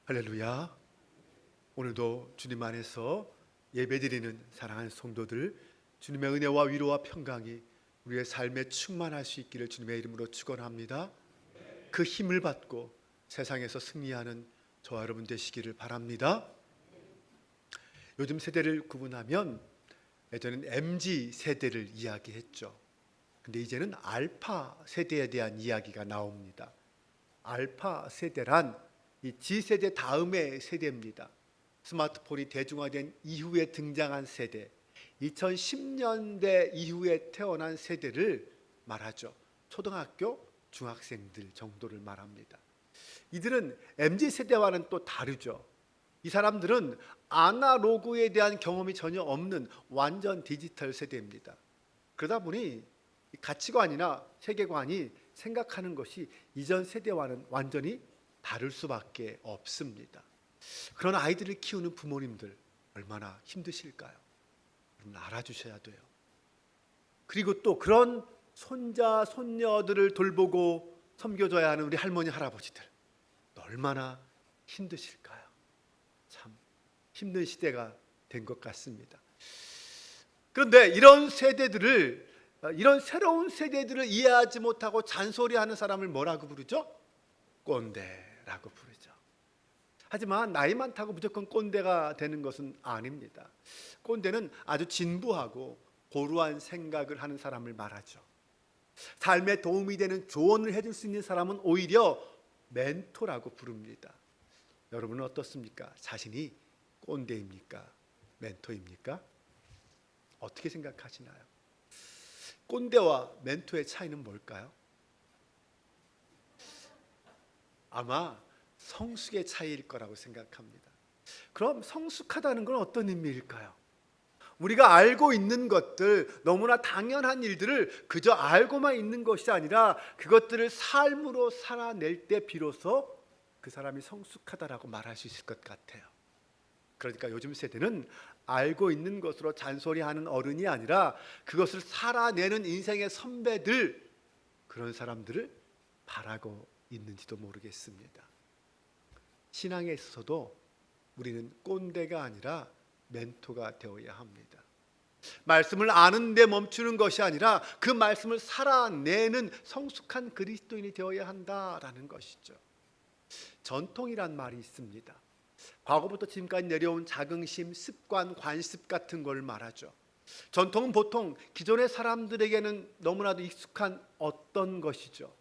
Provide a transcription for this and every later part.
할렐루야. 오늘도 주님 안에서 예배드리는 사랑하는 성도들, 주님의 은혜와 위로와 평강이 우리의 삶에 충만할 수 있기를 주님의 이름으로 축원합니다. 그 힘을 받고 세상에서 승리하는 저와 여러분 되시기를 바랍니다. 요즘 세대를 구분하면 예전엔 MZ 세대를 이야기했죠. 근데 이제는 알파 세대에 대한 이야기가 나옵니다. 알파 세대란 이 G세대 다음의 세대입니다. 스마트폰이 대중화된 이후에 등장한 세대, 2010년대 이후에 태어난 세대를 말하죠. 초등학교, 중학생들 정도를 말합니다. 이들은 MZ세대와는 또 다르죠. 이 사람들은 아날로그에 대한 경험이 전혀 없는 완전 디지털 세대입니다. 그러다 보니 가치관이나 세계관이 생각하는 것이 이전 세대와는 완전히 다를 수밖에 없습니다. 그런 아이들을 키우는 부모님들 얼마나 힘드실까요? 여러분 알아주셔야 돼요. 그리고 또 그런 손자, 손녀들을 돌보고 섬겨줘야 하는 우리 할머니, 할아버지들 얼마나 힘드실까요? 참 힘든 시대가 된 것 같습니다. 그런데 이런 새로운 세대들을 이해하지 못하고 잔소리하는 사람을 뭐라고 부르죠? 꼰대라고 부르죠. 하지만 나이 많다고 무조건 꼰대가 되는 것은 아닙니다. 꼰대는 아주 진부하고 고루한 생각을 하는 사람을 말하죠. 삶에 도움이 되는 조언을 해줄 수 있는 사람은 오히려 멘토라고 부릅니다. 여러분은 어떻습니까? 자신이 꼰대입니까? 멘토입니까? 어떻게 생각하시나요? 꼰대와 멘토의 차이는 뭘까요? 아마 성숙의 차이일 거라고 생각합니다. 그럼 성숙하다는 건 어떤 의미일까요? 우리가 알고 있는 것들, 너무나 당연한 일들을 그저 알고만 있는 것이 아니라 그것들을 삶으로 살아낼 때 비로소 그 사람이 성숙하다라고 말할 수 있을 것 같아요. 그러니까 요즘 세대는 알고 있는 것으로 잔소리하는 어른이 아니라 그것을 살아내는 인생의 선배들, 그런 사람들을 바라고 있는지도 모르겠습니다. 신앙에 있어서도 우리는 꼰대가 아니라 멘토가 되어야 합니다. 말씀을 아는 데 멈추는 것이 아니라 그 말씀을 살아내는 성숙한 그리스도인이 되어야 한다라는 것이죠. 전통이란 말이 있습니다. 과거부터 지금까지 내려온 자긍심, 습관, 관습 같은 걸 말하죠. 전통은 보통 기존의 사람들에게는 너무나도 익숙한 어떤 것이죠.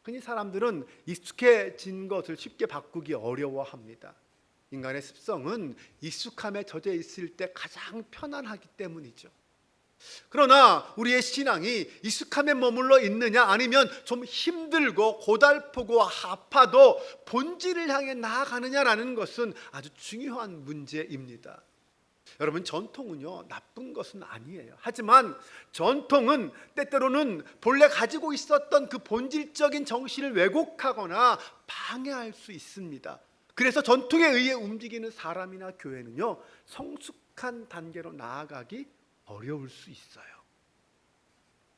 흔히 사람들은 익숙해진 것을 쉽게 바꾸기 어려워합니다. 인간의 습성은 익숙함에 젖어 있을 때 가장 편안하기 때문이죠. 그러나 우리의 신앙이 익숙함에 머물러 있느냐, 아니면 좀 힘들고 고달프고 아파도 본질을 향해 나아가느냐라는 것은 아주 중요한 문제입니다. 여러분, 전통은요 나쁜 것은 아니에요. 하지만 전통은 때때로는 본래 가지고 있었던 그 본질적인 정신을 왜곡하거나 방해할 수 있습니다. 그래서 전통에 의해 움직이는 사람이나 교회는요 성숙한 단계로 나아가기 어려울 수 있어요.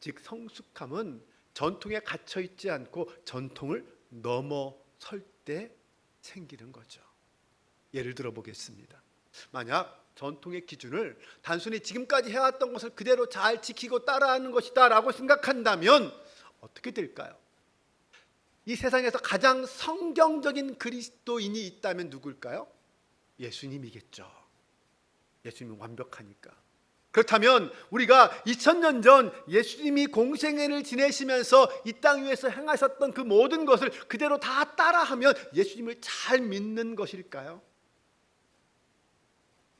즉 성숙함은 전통에 갇혀 있지 않고 전통을 넘어설 때 생기는 거죠. 예를 들어 보겠습니다. 만약 전통의 기준을 단순히 지금까지 해왔던 것을 그대로 잘 지키고 따라하는 것이다 라고 생각한다면 어떻게 될까요? 이 세상에서 가장 성경적인 그리스도인이 있다면 누굴까요? 예수님이겠죠. 예수님은 완벽하니까. 그렇다면 우리가 2000년 전 예수님이 공생애를 지내시면서 이 땅 위에서 행하셨던 그 모든 것을 그대로 다 따라하면 예수님을 잘 믿는 것일까요?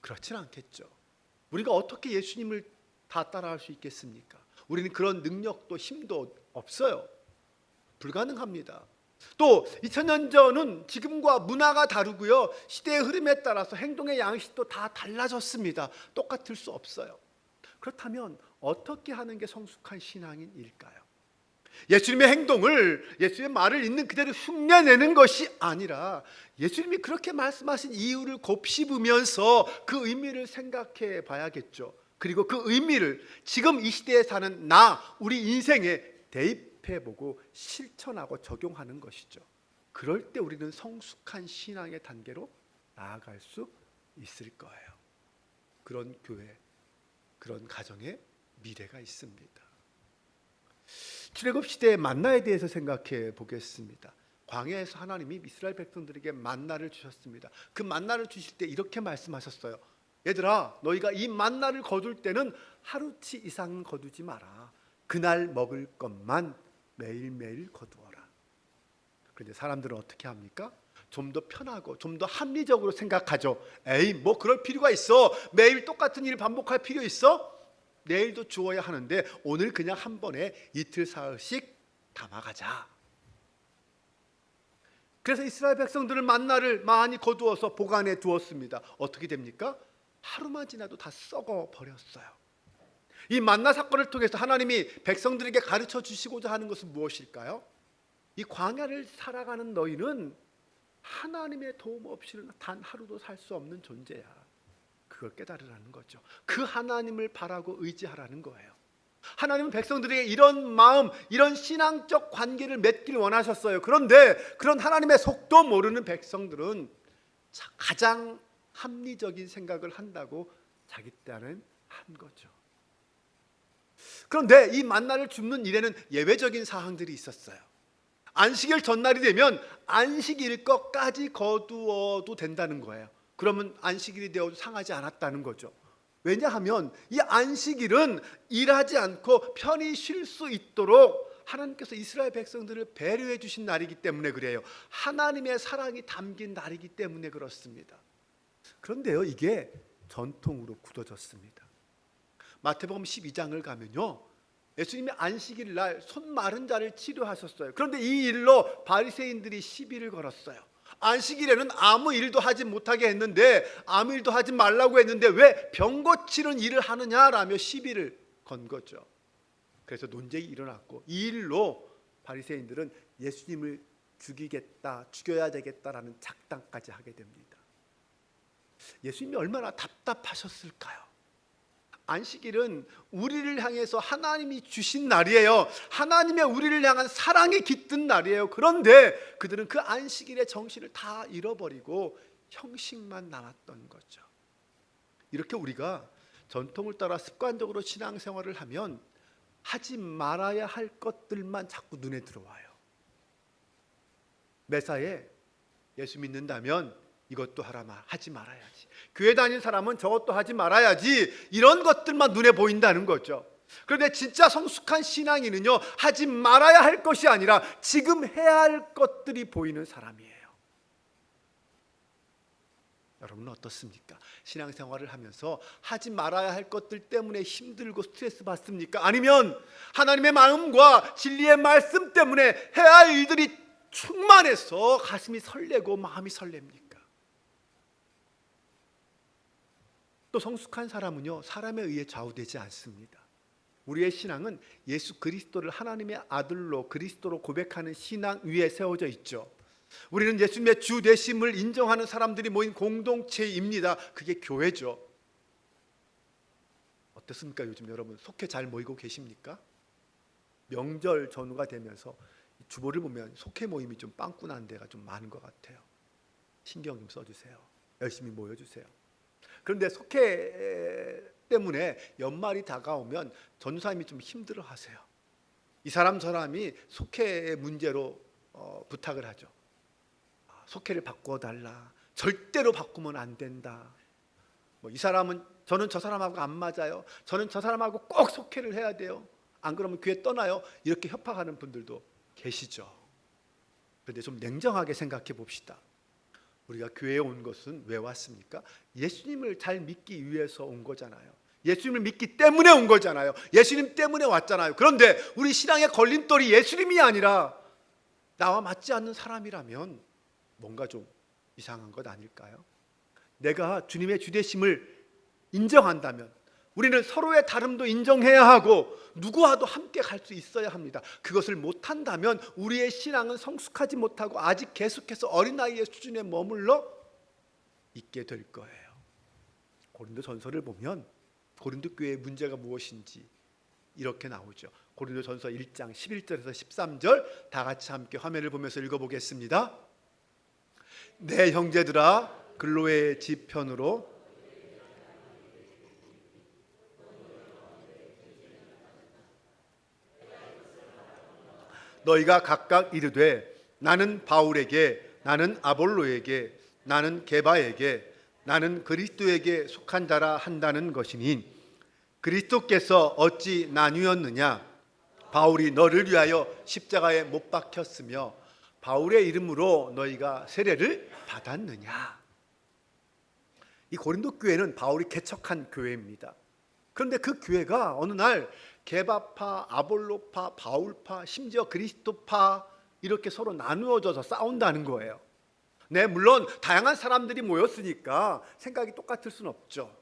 그렇진 않겠죠. 우리가 어떻게 예수님을 다 따라할 수 있겠습니까? 우리는 그런 능력도 힘도 없어요. 불가능합니다. 또 2000년 전은 지금과 문화가 다르고요, 시대의 흐름에 따라서 행동의 양식도 다 달라졌습니다. 똑같을 수 없어요. 그렇다면 어떻게 하는 게 성숙한 신앙인일까요? 예수님의 행동을, 예수님의 말을 있는 그대로 흉내내는 것이 아니라 예수님이 그렇게 말씀하신 이유를 곱씹으면서 그 의미를 생각해 봐야겠죠. 그리고 그 의미를 지금 이 시대에 사는 우리 인생에 대입해보고 실천하고 적용하는 것이죠. 그럴 때 우리는 성숙한 신앙의 단계로 나아갈 수 있을 거예요. 그런 교회, 그런 가정에 미래가 있습니다. 출애굽 시대의 만나에 대해서 생각해 보겠습니다. 광야에서 하나님이 이스라엘 백성들에게 만나를 주셨습니다. 그 만나를 주실 때 이렇게 말씀하셨어요. 얘들아, 너희가 이 만나를 거둘 때는 하루치 이상 거두지 마라. 그날 먹을 것만 매일매일 거두어라. 그런데 사람들은 어떻게 합니까? 좀 더 편하고 좀 더 합리적으로 생각하죠. 에이, 뭐 그럴 필요가 있어? 매일 똑같은 일 반복할 필요 있어? 내일도 주어야 하는데 오늘 그냥 한 번에 이틀 사흘씩 담아가자. 그래서 이스라엘 백성들은 만나를 많이 거두어서 보관해 두었습니다. 어떻게 됩니까? 하루만 지나도 다 썩어 버렸어요. 이 만나 사건을 통해서 하나님이 백성들에게 가르쳐 주시고자 하는 것은 무엇일까요? 이 광야를 살아가는 너희는 하나님의 도움 없이는 단 하루도 살 수 없는 존재야. 그걸 깨달으라는 거죠. 그 하나님을 바라고 의지하라는 거예요. 하나님은 백성들에게 이런 마음, 이런 신앙적 관계를 맺길 원하셨어요. 그런데 그런 하나님의 속도 모르는 백성들은 가장 합리적인 생각을 한다고 자기 딴은 한 거죠. 그런데 이 만나를 줍는 일에는 예외적인 사항들이 있었어요. 안식일 전날이 되면 안식일 것까지 거두어도 된다는 거예요. 그러면 안식일이 되어도 상하지 않았다는 거죠. 왜냐하면 이 안식일은 일하지 않고 편히 쉴 수 있도록 하나님께서 이스라엘 백성들을 배려해 주신 날이기 때문에 그래요. 하나님의 사랑이 담긴 날이기 때문에 그렇습니다. 그런데요, 이게 전통으로 굳어졌습니다. 마태복음 12장을 가면요, 예수님이 안식일 날 손 마른 자를 치료하셨어요. 그런데 이 일로 바리새인들이 시비를 걸었어요. 안식일에는 아무 일도 하지 못하게 했는데, 아무 일도 하지 말라고 했는데 왜 병 고치는 일을 하느냐라며 시비를 건 거죠. 그래서 논쟁이 일어났고, 이 일로 바리새인들은 예수님을 죽여야 되겠다라는 작당까지 하게 됩니다. 예수님이 얼마나 답답하셨을까요? 안식일은 우리를 향해서 하나님이 주신 날이에요. 하나님의 우리를 향한 사랑이 깃든 날이에요. 그런데 그들은 그 안식일의 정신을 다 잃어버리고 형식만 남았던 거죠. 이렇게 우리가 전통을 따라 습관적으로 신앙생활을 하면 하지 말아야 할 것들만 자꾸 눈에 들어와요. 매사에 예수 믿는다면 이것도 하지 말아야지. 교회 다니는 사람은 저것도 하지 말아야지. 이런 것들만 눈에 보인다는 거죠. 그런데 진짜 성숙한 신앙인은요, 하지 말아야 할 것이 아니라 지금 해야 할 것들이 보이는 사람이에요. 여러분은 어떻습니까? 신앙생활을 하면서 하지 말아야 할 것들 때문에 힘들고 스트레스 받습니까? 아니면 하나님의 마음과 진리의 말씀 때문에 해야 할 일들이 충만해서 가슴이 설레고 마음이 설렙니까? 또 성숙한 사람은요, 사람에 의해 좌우되지 않습니다. 우리의 신앙은 예수 그리스도를 하나님의 아들로 그리스도로 고백하는 신앙 위에 세워져 있죠. 우리는 예수님의 주 되심을 인정하는 사람들이 모인 공동체입니다. 그게 교회죠. 어떻습니까? 요즘 여러분 속회 잘 모이고 계십니까? 명절 전후가 되면서 주보를 보면 속회 모임이 좀 빵꾸난 데가 좀 많은 것 같아요. 신경 좀 써주세요. 열심히 모여주세요. 그런데 속회 때문에 연말이 다가오면 전도사님이 좀 힘들어하세요. 이 사람 저람이 속회의 문제로 부탁을 하죠. 속회를 바꿔달라. 절대로 바꾸면 안 된다. 이 사람은 저는 저 사람하고 안 맞아요. 저는 저 사람하고 꼭 속회를 해야 돼요. 안 그러면 교회 떠나요. 이렇게 협박하는 분들도 계시죠. 그런데 좀 냉정하게 생각해 봅시다. 우리가 교회에 온 것은 왜 왔습니까? 예수님을 잘 믿기 위해서 온 거잖아요. 예수님을 믿기 때문에 온 거잖아요. 예수님 때문에 왔잖아요. 그런데 우리 신앙의 걸림돌이 예수님이 아니라 나와 맞지 않는 사람이라면 뭔가 좀 이상한 것 아닐까요? 내가 주님의 주되심을 인정한다면 우리는 서로의 다름도 인정해야 하고 누구와도 함께 갈 수 있어야 합니다. 그것을 못한다면 우리의 신앙은 성숙하지 못하고 아직 계속해서 어린아이의 수준에 머물러 있게 될 거예요. 고린도 전서를 보면 고린도 교회의 문제가 무엇인지 이렇게 나오죠. 고린도 전서 1장 11절에서 13절 다 같이 함께 화면을 보면서 읽어보겠습니다. 내 형제들아 글로의 집 편으로 너희가 각각 이르되 나는 바울에게, 나는 아볼로에게, 나는 게바에게, 나는 그리스도에게 속한 자라 한다는 것이니 그리스도께서 어찌 나뉘었느냐? 바울이 너를 위하여 십자가에 못 박혔으며 바울의 이름으로 너희가 세례를 받았느냐? 이 고린도 교회는 바울이 개척한 교회입니다. 그런데 그 교회가 어느 날 게바파, 아볼로파, 바울파, 심지어 그리스도파 이렇게 서로 나누어져서 싸운다는 거예요. 네, 물론 다양한 사람들이 모였으니까 생각이 똑같을 수는 없죠.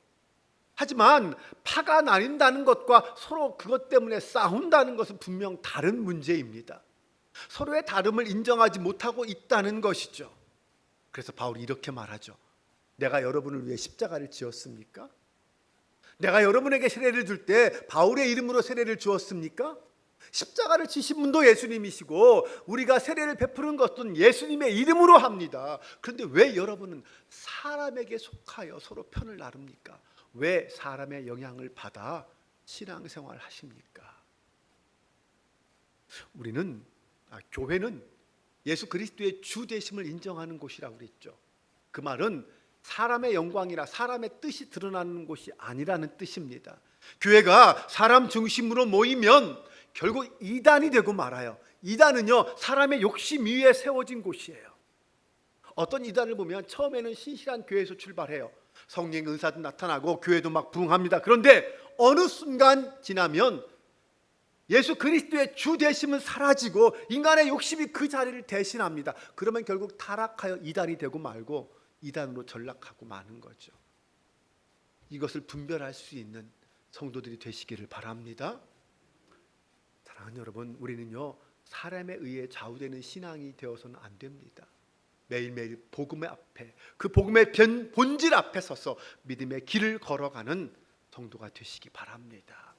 하지만 파가 나뉜다는 것과 서로 그것 때문에 싸운다는 것은 분명 다른 문제입니다. 서로의 다름을 인정하지 못하고 있다는 것이죠. 그래서 바울이 이렇게 말하죠. 내가 여러분을 위해 십자가를 지었습니까? 내가 여러분에게 세례를 줄 때 바울의 이름으로 세례를 주었습니까? 십자가를 지신 분도 예수님이시고 우리가 세례를 베푸는 것은 예수님의 이름으로 합니다. 그런데 왜 여러분은 사람에게 속하여 서로 편을 나눕니까? 왜 사람의 영향을 받아 신앙생활 하십니까? 교회는 예수 그리스도의 주 되심을 인정하는 곳이라고 그랬죠. 그 말은 사람의 영광이나 사람의 뜻이 드러나는 곳이 아니라는 뜻입니다. 교회가 사람 중심으로 모이면 결국 이단이 되고 말아요. 이단은요, 사람의 욕심 위에 세워진 곳이에요. 어떤 이단을 보면 처음에는 신실한 교회에서 출발해요. 성령 은사도 나타나고 교회도 막 부흥합니다. 그런데 어느 순간 지나면 예수 그리스도의 주 되심은 사라지고 인간의 욕심이 그 자리를 대신합니다. 그러면 결국 타락하여 이단이 되고 말고 이단으로 전락하고 마는 거죠. 이것을 분별할 수 있는 성도들이 되시기를 바랍니다. 사랑하는 여러분, 우리는요 사람에 의해 좌우되는 신앙이 되어서는 안 됩니다. 매일매일 복음의 앞에, 그 복음의 본질 앞에 서서 믿음의 길을 걸어가는 성도가 되시기 바랍니다.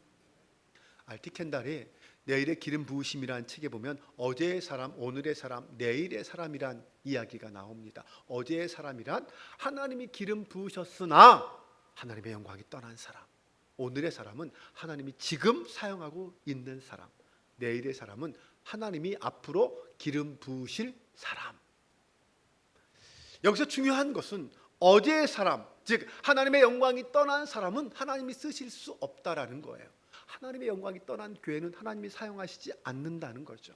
알티 켄달이 내일의 기름 부으심이라는 책에 보면 어제의 사람, 오늘의 사람, 내일의 사람이란 이야기가 나옵니다. 어제의 사람이란 하나님이 기름 부으셨으나 하나님의 영광이 떠난 사람, 오늘의 사람은 하나님이 지금 사용하고 있는 사람, 내일의 사람은 하나님이 앞으로 기름 부으실 사람. 여기서 중요한 것은 어제의 사람, 즉 하나님의 영광이 떠난 사람은 하나님이 쓰실 수 없다라는 거예요. 하나님의 영광이 떠난 교회는 하나님이 사용하시지 않는다는 거죠.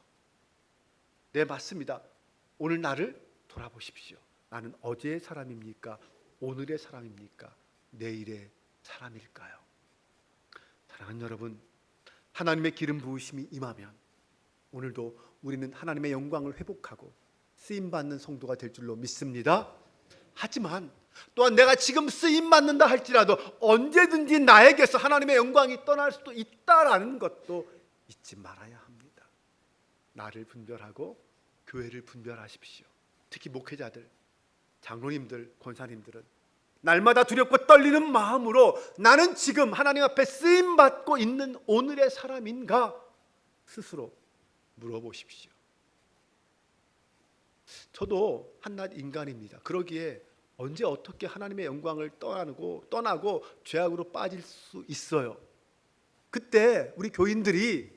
네, 맞습니다. 오늘 나를 돌아보십시오. 나는 어제의 사람입니까? 오늘의 사람입니까? 내일의 사람일까요? 사랑하는 여러분, 하나님의 기름 부으심이 임하면 오늘도 우리는 하나님의 영광을 회복하고 쓰임받는 성도가 될 줄로 믿습니다. 하지만 또한 내가 지금 쓰임받는다 할지라도 언제든지 나에게서 하나님의 영광이 떠날 수도 있다라는 것도 잊지 말아야 합니다. 나를 분별하고 교회를 분별하십시오. 특히 목회자들, 장로님들, 권사님들은 날마다 두렵고 떨리는 마음으로 나는 지금 하나님 앞에 쓰임받고 있는 오늘의 사람인가 스스로 물어보십시오. 저도 한낱 인간입니다. 그러기에 언제 어떻게 하나님의 영광을 떠나고 죄악으로 빠질 수 있어요. 그때 우리 교인들이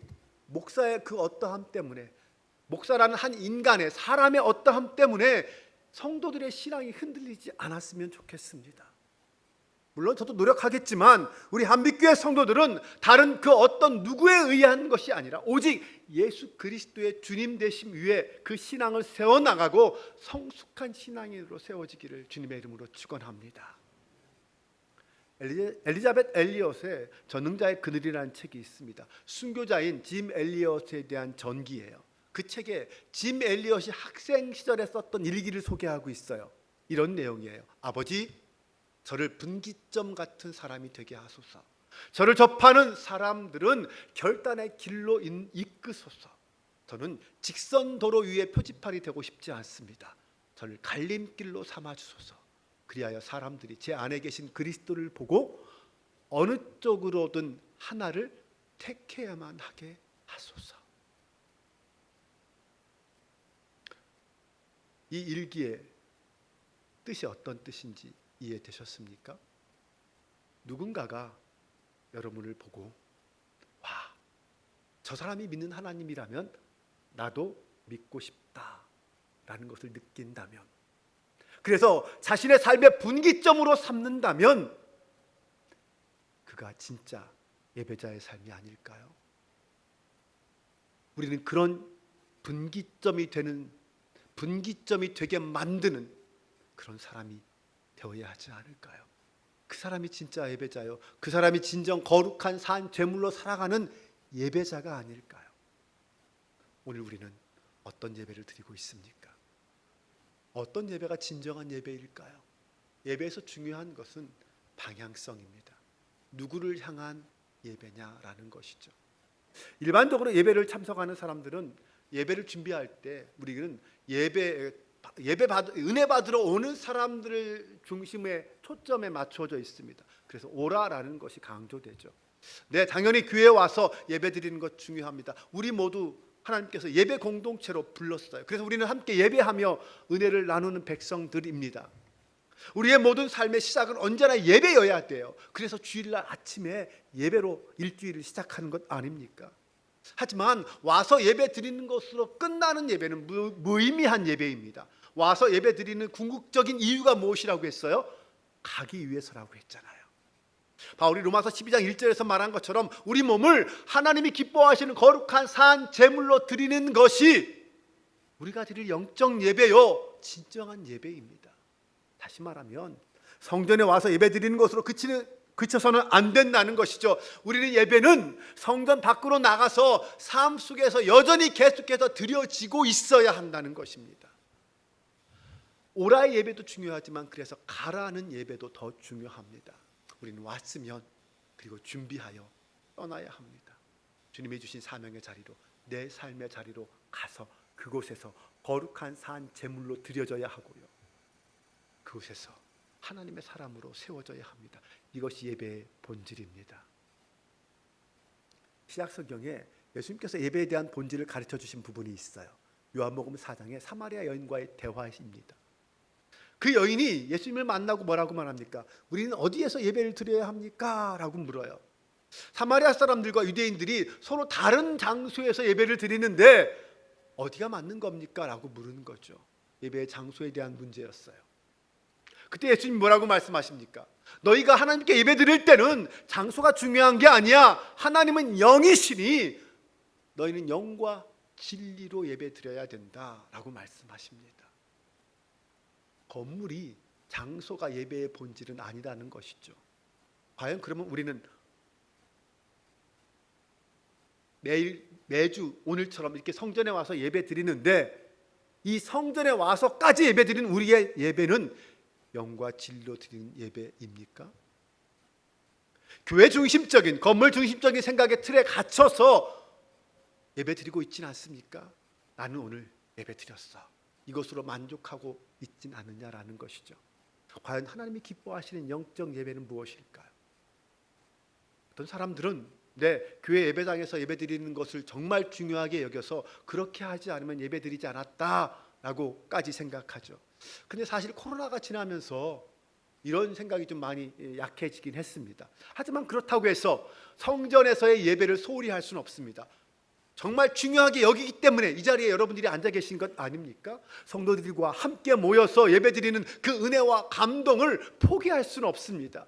목사의 그 어떠함 때문에, 목사라는 한 인간의 사람의 어떠함 때문에 성도들의 신앙이 흔들리지 않았으면 좋겠습니다. 물론 저도 노력하겠지만 우리 한빛교회 성도들은 다른 그 어떤 누구에 의한 것이 아니라 오직 예수 그리스도의 주님 되심 위에 그 신앙을 세워나가고 성숙한 신앙인으로 세워지기를 주님의 이름으로 축원합니다. 엘리자벳 엘리엇의 전능자의 그늘이라는 책이 있습니다. 순교자인 짐 엘리엇에 대한 전기예요. 그 책에 짐 엘리엇이 학생 시절에 썼던 일기를 소개하고 있어요. 이런 내용이에요. 아버지, 저를 분기점 같은 사람이 되게 하소서. 저를 접하는 사람들은 결단의 길로 이끄소서. 저는 직선 도로 위에 표지판이 되고 싶지 않습니다. 저를 갈림길로 삼아주소서. 그리하여 사람들이 제 안에 계신 그리스도를 보고 어느 쪽으로든 하나를 택해야만 하게 하소서. 이 일기에 뜻이 어떤 뜻인지 이해되셨습니까? 누군가가 여러분을 보고 와, 저 사람이 믿는 하나님이라면 나도 믿고 싶다라는 것을 느낀다면, 그래서 자신의 삶의 분기점으로 삼는다면 그가 진짜 예배자의 삶이 아닐까요? 우리는 그런 분기점이 되게 만드는 그런 사람이 되어야 하지 않을까요? 그 사람이 진짜 예배자요, 그 사람이 진정 거룩한 산 제물로 살아가는 예배자가 아닐까요? 오늘 우리는 어떤 예배를 드리고 있습니까? 어떤 예배가 진정한 예배일까요? 예배에서 중요한 것은 방향성입니다. 누구를 향한 예배냐라는 것이죠. 일반적으로 예배를 참석하는 사람들은 예배를 준비할 때 우리는 은혜 받으러 오는 사람들을 중심에 초점에 맞춰져 있습니다. 그래서 오라라는 것이 강조되죠. 네, 당연히 교회에 와서 예배 드리는 것 중요합니다. 우리 모두 하나님께서 예배 공동체로 불렀어요. 그래서 우리는 함께 예배하며 은혜를 나누는 백성들입니다. 우리의 모든 삶의 시작은 언제나 예배여야 돼요. 그래서 주일날 아침에 예배로 일주일을 시작하는 것 아닙니까? 하지만 와서 예배 드리는 것으로 끝나는 예배는 무의미한 예배입니다. 와서 예배 드리는 궁극적인 이유가 무엇이라고 했어요? 가기 위해서라고 했잖아요. 바울이 로마서 12장 1절에서 말한 것처럼 우리 몸을 하나님이 기뻐하시는 거룩한 산 제물로 드리는 것이 우리가 드릴 영적 예배요, 진정한 예배입니다. 다시 말하면 성전에 와서 예배 드리는 것으로 그쳐서는 안 된다는 것이죠. 우리는 예배는 성전 밖으로 나가서 삶 속에서 여전히 계속해서 드려지고 있어야 한다는 것입니다. 오라의 예배도 중요하지만 그래서 가라는 예배도 더 중요합니다. 우리는 왔으면 그리고 준비하여 떠나야 합니다. 주님이 주신 사명의 자리로, 내 삶의 자리로 가서 그곳에서 거룩한 산 제물로 드려져야 하고요, 그곳에서 하나님의 사람으로 세워져야 합니다. 이것이 예배의 본질입니다. 신약성경에 예수님께서 예배에 대한 본질을 가르쳐 주신 부분이 있어요. 요한복음 4장의 사마리아 여인과의 대화입니다. 그 여인이 예수님을 만나고 뭐라고 말합니까? 우리는 어디에서 예배를 드려야 합니까? 라고 물어요. 사마리아 사람들과 유대인들이 서로 다른 장소에서 예배를 드리는데 어디가 맞는 겁니까? 라고 물은 거죠. 예배의 장소에 대한 문제였어요. 그때 예수님이 뭐라고 말씀하십니까? 너희가 하나님께 예배 드릴 때는 장소가 중요한 게 아니야. 하나님은 영이시니 너희는 영과 진리로 예배 드려야 된다라고 말씀하십니다. 건물이, 장소가 예배의 본질은 아니라는 것이죠. 과연 그러면 우리는 매주 오늘처럼 이렇게 성전에 와서 예배 드리는데 이 성전에 와서까지 예배 드리는 우리의 예배는 영과 진리로 드리는 예배입니까? 교회 중심적인, 건물 중심적인 생각의 틀에 갇혀서 예배 드리고 있지는 않습니까? 나는 오늘 예배 드렸어, 이것으로 만족하고 있진 않느냐라는 것이죠. 과연 하나님이 기뻐하시는 영적 예배는 무엇일까요? 어떤 사람들은 교회 예배당에서 예배 드리는 것을 정말 중요하게 여겨서 그렇게 하지 않으면 예배 드리지 않았다라고까지 생각하죠. 근데 사실 코로나가 지나면서 이런 생각이 좀 많이 약해지긴 했습니다. 하지만 그렇다고 해서 성전에서의 예배를 소홀히 할 수는 없습니다. 정말 중요하게 여기기 때문에 이 자리에 여러분들이 앉아 계신 것 아닙니까? 성도들과 함께 모여서 예배드리는 그 은혜와 감동을 포기할 수는 없습니다.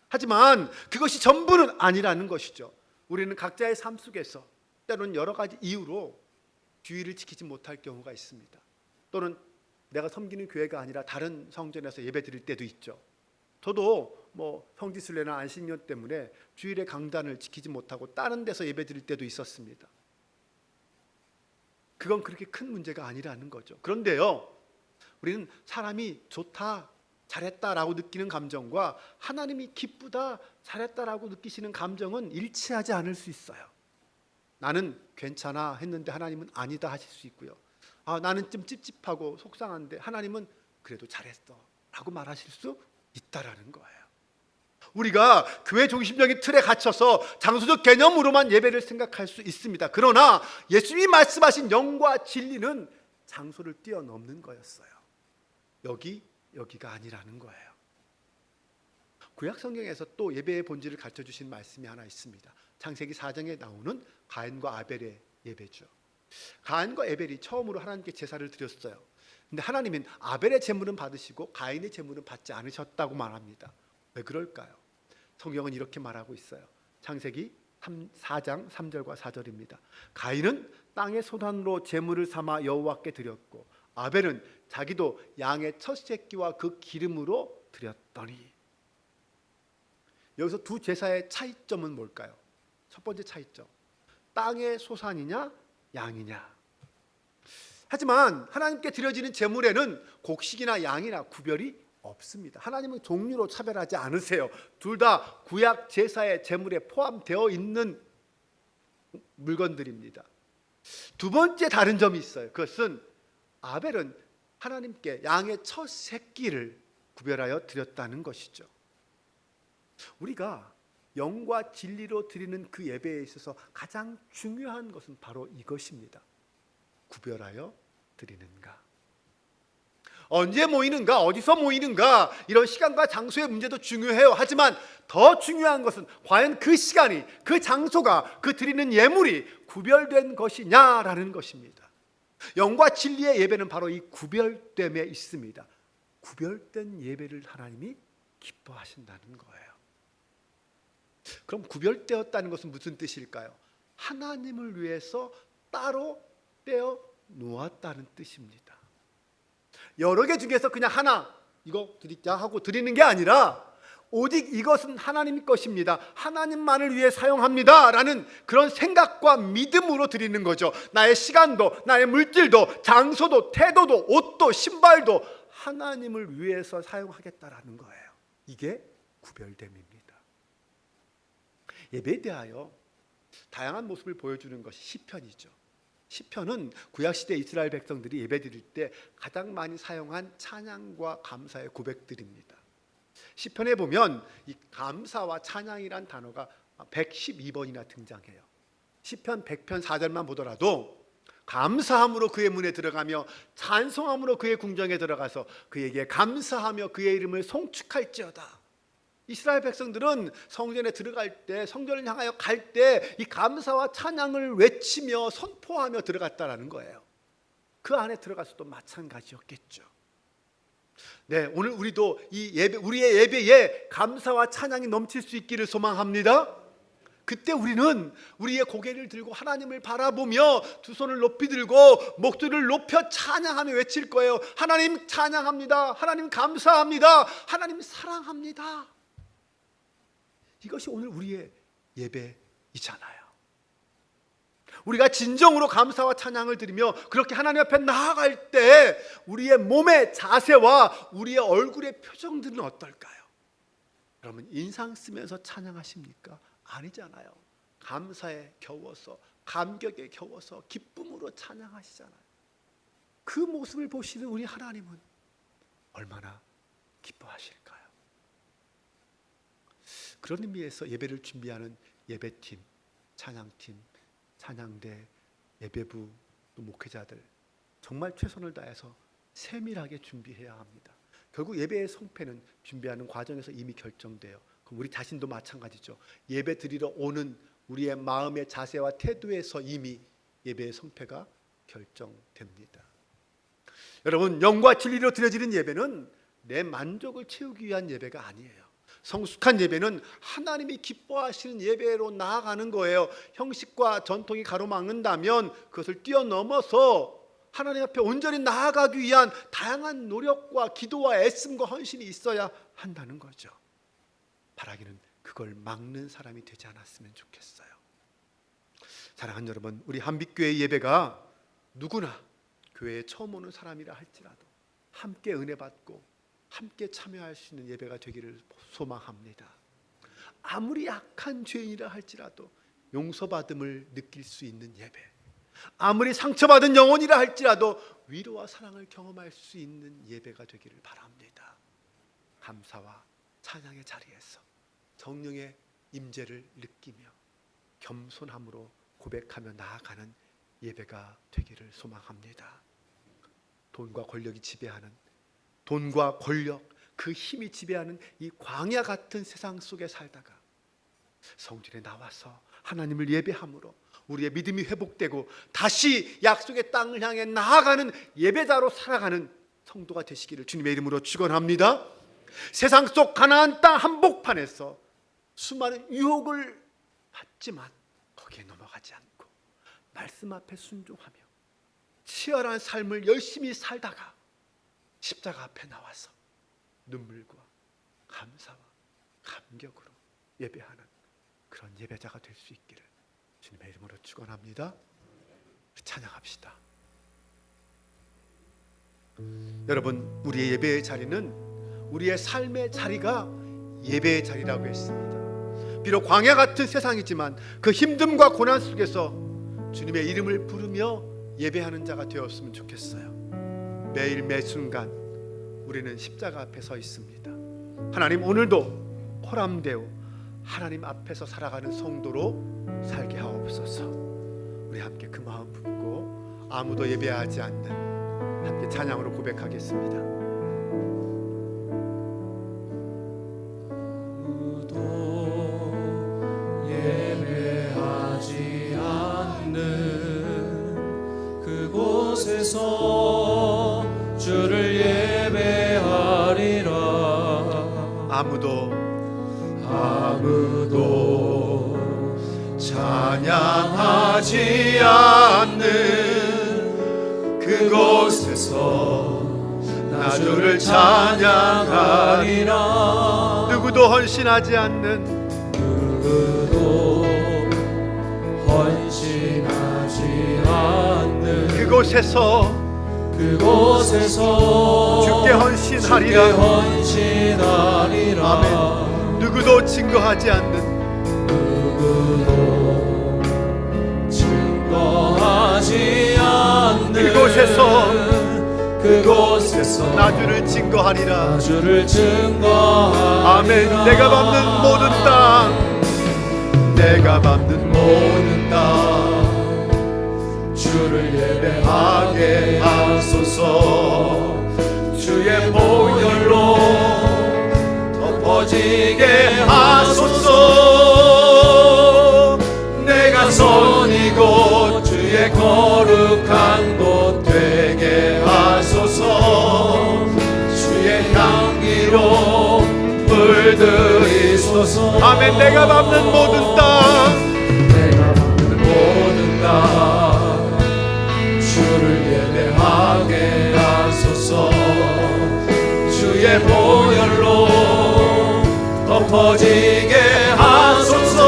하지만 그것이 전부는 아니라는 것이죠. 우리는 각자의 삶 속에서 때로는 여러 가지 이유로 주의를 지키지 못할 경우가 있습니다. 또는 내가 섬기는 교회가 아니라 다른 성전에서 예배드릴 때도 있죠. 저도 성지순례나 안식년 때문에 주일의 강단을 지키지 못하고 다른 데서 예배드릴 때도 있었습니다. 그건 그렇게 큰 문제가 아니라는 거죠. 그런데요, 우리는 사람이 좋다, 잘했다라고 느끼는 감정과 하나님이 기쁘다, 잘했다라고 느끼시는 감정은 일치하지 않을 수 있어요. 나는 괜찮아 했는데 하나님은 아니다 하실 수 있고요. 나는 좀 찝찝하고 속상한데 하나님은 그래도 잘했어 라고 말하실 수 있다라는 거예요. 우리가 교회 중심적인 틀에 갇혀서 장소적 개념으로만 예배를 생각할 수 있습니다. 그러나 예수님이 말씀하신 영과 진리는 장소를 뛰어넘는 거였어요. 여기 여기가 아니라는 거예요. 구약 성경에서 또 예배의 본질을 가르쳐 주신 말씀이 하나 있습니다. 창세기 4장에 나오는 가인과 아벨의 예배죠. 가인과 아벨이 처음으로 하나님께 제사를 드렸어요. 근데 하나님은 아벨의 제물은 받으시고 가인의 제물은 받지 않으셨다고 말합니다. 왜 그럴까요? 성경은 이렇게 말하고 있어요. 창세기 4장 3절과 4절입니다. 가인은 땅의 소단으로 제물을 삼아 여호와께 드렸고 아벨은 자기도 양의 첫 새끼와 그 기름으로 드렸더니. 여기서 두 제사의 차이점은 뭘까요? 첫 번째 차이점, 땅의 소산이냐 양이냐. 하지만 하나님께 드려지는 제물에는 곡식이나 양이나 구별이 없습니다. 하나님은 종류로 차별하지 않으세요. 둘 다 구약 제사의 제물에 포함되어 있는 물건들입니다. 두 번째 다른 점이 있어요. 그것은 아벨은 하나님께 양의 첫 새끼를 구별하여 드렸다는 것이죠. 우리가 영과 진리로 드리는 그 예배에 있어서 가장 중요한 것은 바로 이것입니다. 구별하여 드리는가. 언제 모이는가, 어디서 모이는가, 이런 시간과 장소의 문제도 중요해요. 하지만 더 중요한 것은 과연 그 시간이, 그 장소가, 그 드리는 예물이 구별된 것이냐라는 것입니다. 영과 진리의 예배는 바로 이 구별됨에 있습니다. 구별된 예배를 하나님이 기뻐하신다는 거예요. 그럼 구별되었다는 것은 무슨 뜻일까요? 하나님을 위해서 따로 떼어 놓았다는 뜻입니다. 여러 개 중에서 그냥 하나 이거 드리자 하고 드리는 게 아니라 오직 이것은 하나님 것입니다. 하나님만을 위해 사용합니다 라는 그런 생각과 믿음으로 드리는 거죠. 나의 시간도, 나의 물질도, 장소도, 태도도, 옷도, 신발도 하나님을 위해서 사용하겠다라는 거예요. 이게 구별됨입니다. 예배에 대하여 다양한 모습을 보여주는 것이 시편이죠. 시편은 구약시대 이스라엘 백성들이 예배드릴 때 가장 많이 사용한 찬양과 감사의 고백들입니다. 시편에 보면 이 감사와 찬양이란 단어가 112번이나 등장해요. 시편 100편 4절만 보더라도 감사함으로 그의 문에 들어가며 찬송함으로 그의 궁정에 들어가서 그에게 감사하며 그의 이름을 송축할지어다. 이스라엘 백성들은 성전에 들어갈 때, 성전을 향하여 갈 때 이 감사와 찬양을 외치며 선포하며 들어갔다라는 거예요. 그 안에 들어가서도 마찬가지였겠죠. 네, 오늘 우리도 이 예배, 우리의 예배에 감사와 찬양이 넘칠 수 있기를 소망합니다. 그때 우리는 우리의 고개를 들고 하나님을 바라보며 두 손을 높이 들고 목소리를 높여 찬양하며 외칠 거예요. 하나님 찬양합니다. 하나님 감사합니다. 하나님 사랑합니다. 이것이 오늘 우리의 예배이잖아요. 우리가 진정으로 감사와 찬양을 드리며 그렇게 하나님 앞에 나아갈 때 우리의 몸의 자세와 우리의 얼굴의 표정들은 어떨까요? 여러분, 인상 쓰면서 찬양하십니까? 아니잖아요. 감사에 겨워서, 감격에 겨워서 기쁨으로 찬양하시잖아요. 그 모습을 보시는 우리 하나님은 얼마나 기뻐하실까요? 그런 의미에서 예배를 준비하는 예배팀, 찬양팀, 찬양대, 예배부, 또 목회자들 정말 최선을 다해서 세밀하게 준비해야 합니다. 결국 예배의 성패는 준비하는 과정에서 이미 결정돼요. 그럼 우리 자신도 마찬가지죠. 예배 드리러 오는 우리의 마음의 자세와 태도에서 이미 예배의 성패가 결정됩니다. 여러분, 영과 진리로 드려지는 예배는 내 만족을 채우기 위한 예배가 아니에요. 성숙한 예배는 하나님이 기뻐하시는 예배로 나아가는 거예요. 형식과 전통이 가로막는다면 그것을 뛰어넘어서 하나님 앞에 온전히 나아가기 위한 다양한 노력과 기도와 애씀과 헌신이 있어야 한다는 거죠. 바라기는 그걸 막는 사람이 되지 않았으면 좋겠어요. 사랑하는 여러분, 우리 한빛교회 예배가 누구나 교회에 처음 오는 사람이라 할지라도 함께 은혜 받고 함께 참여할 수 있는 예배가 되기를 소망합니다. 아무리 약한 죄인이라 할지라도 용서받음을 느낄 수 있는 예배, 아무리 상처받은 영혼이라 할지라도 위로와 사랑을 경험할 수 있는 예배가 되기를 바랍니다. 감사와 찬양의 자리에서 성령의 임재를 느끼며 겸손함으로 고백하며 나아가는 예배가 되기를 소망합니다. 돈과 권력이 지배하는, 돈과 권력, 그 힘이 지배하는 이 광야 같은 세상 속에 살다가 성전에 나와서 하나님을 예배함으로 우리의 믿음이 회복되고 다시 약속의 땅을 향해 나아가는 예배자로 살아가는 성도가 되시기를 주님의 이름으로 축원합니다. 세상 속 가나안 땅 한복판에서 수많은 유혹을 받지만 거기에 넘어가지 않고 말씀 앞에 순종하며 치열한 삶을 열심히 살다가 십자가 앞에 나와서 눈물과 감사와 감격으로 예배하는 그런 예배자가 될 수 있기를 주님의 이름으로 축원합니다. 찬양합시다. 여러분, 우리의 예배의 자리는 우리의 삶의 자리가 예배의 자리라고 했습니다. 비록 광야 같은 세상이지만 그 힘듦과 고난 속에서 주님의 이름을 부르며 예배하는 자가 되었으면 좋겠어요. 매일 매 순간 우리는 십자가 앞에 서 있습니다. 하나님, 오늘도 호람되어 하나님 앞에서 살아가는 성도로 살게 하옵소서. 우리 함께 그 마음 품고 아무도 예배하지 않는 함께 찬양으로 고백하겠습니다. 아무도 예배하지 않는 그곳에서 주를 예배하리라. 아무도 찬양하지 않는 그곳에서 나 주를 찬양하리라. 누구도 헌신하지 않는 누구도 헌신하지 않는 그곳에서 주께 헌신하리라. 아멘. 누구도 증거하지 않는 그곳에서 나 주를 증거하리라. 아멘. 내가 밟는 모든 땅 주를 예배하게 하소서. 주의 보혈로 덮어지게 하소서. 내가 선이고 주의 거룩한 곳 되게 하소서. 주의 향기로 물들이소서. 아멘. 내가 밟는 모든 땅 주를 예배하게 하소서. 주의 보혈로 덮어지게 하소서.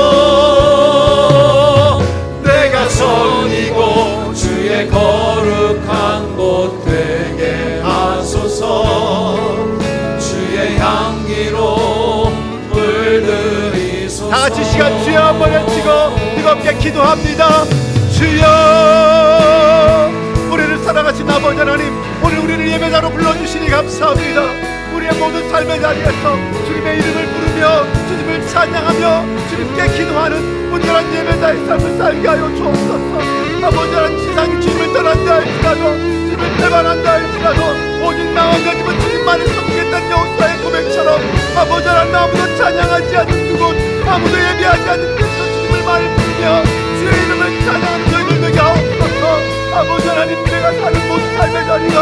내가 선이고 주의 거룩한 곳 되게 하소서. 주의 향기로 물들이소서. 다 같이 시간 주여 한번 외치고 뜨겁게 기도합니다. 주여, 우리를 사랑하신 아버지 하나님, 오늘 우리를 예배자로 불러주시니 감사합니다. 우리의 모든 삶의 자리에서 주님의 이름을 부르며 주님을 찬양하며 주님께 기도하는 온전한 예배자의 삶을 살게 하여 주옵소서. 아버지 하나님, 세상이 주님을 떠난다 할지라도 주님을 배반한다 할지라도 오직 나 한 가지만 주님만을 섬기겠다는 역사의 고백처럼 아버지 하나님, 아무도 찬양하지 않는 그곳, 아무도 예배하지 않는 곳에서 주님을 말을 부르며 주의 이름을 찬양하는 저희들 되게 하옵소서. 아버지 하나님, 내가 사는 모든 삶의 자리가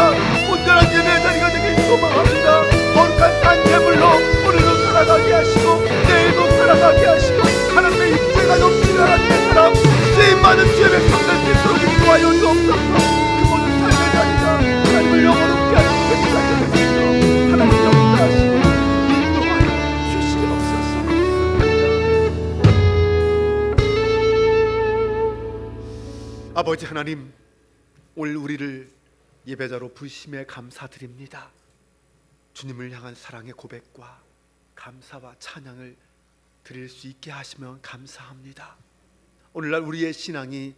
온전한 예배의 자리가 되길 소망합니다. 거룩한 산재물로 오늘도 살아가게 하시고 내일도 살아가게 하시고 하나님의 임재가 넘치는 하나님의 사람, 쓰임받은 주의 백성들 수 있도록 인도하여 주옵소서. 그 모든 삶의 자리가 하나님을 영원롭게 하는 것이 되겠습니다. 하나님 역사하시고 인도하여 주시옵소서. 아버지 하나님, 오늘 우리를 예배자로 부르심에 감사드립니다. 주님을 향한 사랑의 고백과 감사와 찬양을 드릴 수 있게 하시면 감사합니다. 오늘날 우리의 신앙이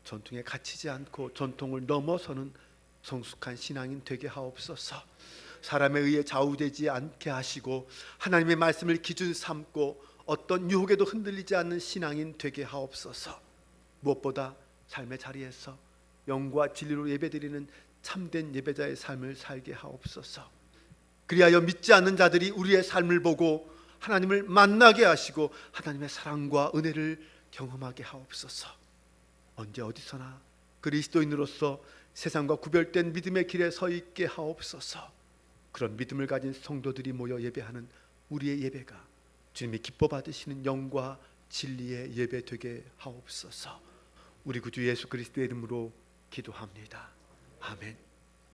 전통에 갇히지 않고 전통을 넘어서는 성숙한 신앙인 되게 하옵소서. 사람에 의해 좌우되지 않게 하시고 하나님의 말씀을 기준 삼고 어떤 유혹에도 흔들리지 않는 신앙인 되게 하옵소서. 무엇보다 삶의 자리에서 영과 진리로 예배드리는 참된 예배자의 삶을 살게 하옵소서. 그리하여 믿지 않는 자들이 우리의 삶을 보고 하나님을 만나게 하시고 하나님의 사랑과 은혜를 경험하게 하옵소서. 언제 어디서나 그리스도인으로서 세상과 구별된 믿음의 길에 서 있게 하옵소서. 그런 믿음을 가진 성도들이 모여 예배하는 우리의 예배가 주님이 기뻐 받으시는 영과 진리의 예배 되게 하옵소서. 우리 구주 예수 그리스도의 이름으로 기도합니다. 아멘.